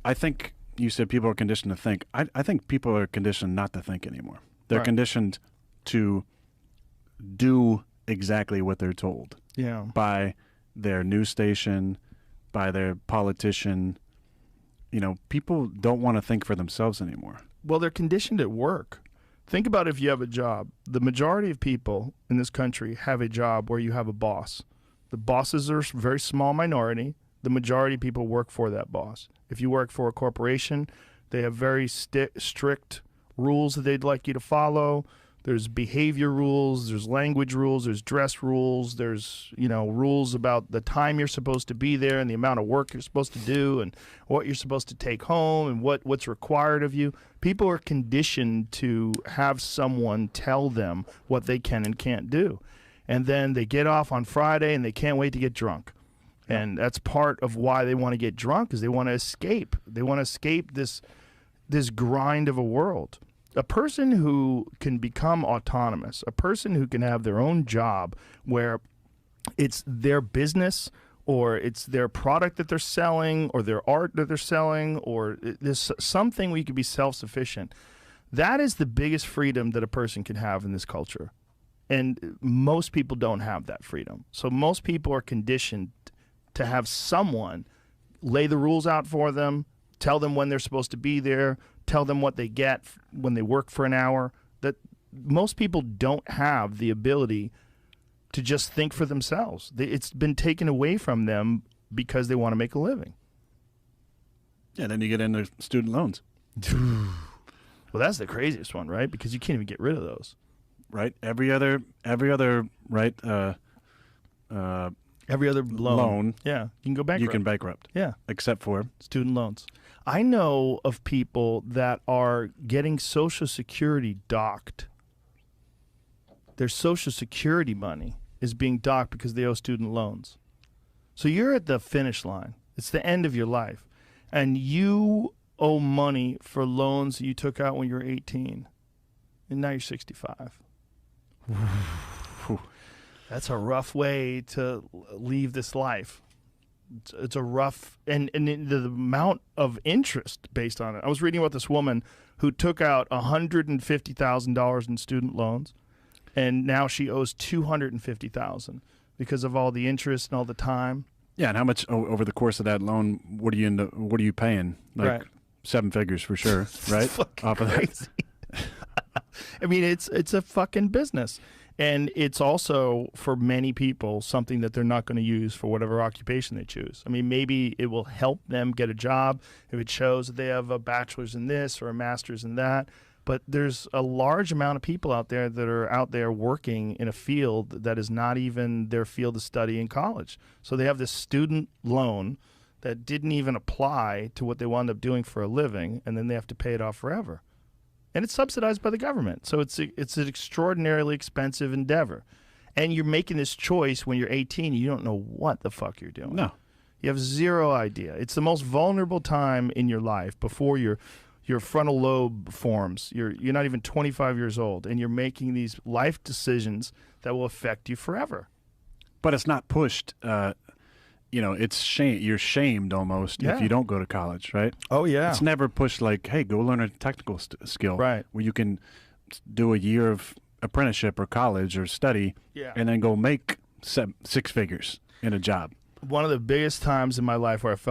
I think you said people are conditioned to think. I think people are conditioned not to think anymore. They're Right. conditioned to do exactly what they're told Yeah. by their news station, by their politician. You know, people don't want to think for themselves anymore. Well, they're conditioned at work. Think about if you have a job. The majority of people in this country have a job where you have a boss. The bosses are a very small minority. The majority of people work for that boss. If you work for a corporation, they have very strict rules that they'd like you to follow. There's behavior rules, there's language rules, there's dress rules, there's, rules about the time you're supposed to be there and the amount of work you're supposed to do and what you're supposed to take home and what's required of you. People are conditioned to have someone tell them what they can and can't do. And then they get off on Friday and they can't wait to get drunk. And that's part of why they want to get drunk, is they want to escape. They want to escape this grind of a world. A person who can become autonomous, a person who can have their own job where it's their business or it's their product that they're selling or their art that they're selling, or there's something where you can be self-sufficient, that is the biggest freedom that a person can have in this culture. And most people don't have that freedom. So most people are conditioned to have someone lay the rules out for them, tell them when they're supposed to be there, tell them what they get when they work for an hour. That most people don't have the ability to just think for themselves. It's been taken away from them because they want to make a living. Yeah, then you get into student loans. Well, that's the craziest one, right? Because you can't even get rid of those. Right? Every other right Every other loan. Yeah, you can go bankrupt. You can bankrupt. Yeah. Except for student loans. I know of people that are getting Social Security docked. Their Social Security money is being docked because they owe student loans. So you're at the finish line. It's the end of your life. And you owe money for loans that you took out when you were 18. And now you're 65. That's a rough way to leave this life. It's a rough, and the amount of interest based on it. I was reading about this woman who took out $150,000 in student loans, and now she owes $250,000 because of all the interest and all the time. Yeah, and how much over the course of that loan? What are you paying? Like Right. 7 figures for sure, right? Off of that. I mean, it's a fucking business. And it's also, for many people, something that they're not going to use for whatever occupation they choose. I mean, maybe it will help them get a job if it shows that they have a bachelor's in this or a master's in that. But there's a large amount of people out there that are out there working in a field that is not even their field of study in college. So they have this student loan that didn't even apply to what they wound up doing for a living, and then they have to pay it off forever. And it's subsidized by the government. So it's an extraordinarily expensive endeavor. And you're making this choice when you're 18. You don't know what the fuck you're doing. No. You have zero idea. It's the most vulnerable time in your life before your frontal lobe forms. You're not even 25 years old, and you're making these life decisions that will affect you forever. But it's not pushed. It's shame. You're shamed almost if you don't go to college, right? Oh, yeah. It's never pushed like, hey, go learn a technical skill, right? Where you can do a year of apprenticeship or college or study, and then go make 6 figures in a job. One of the biggest times in my life where I felt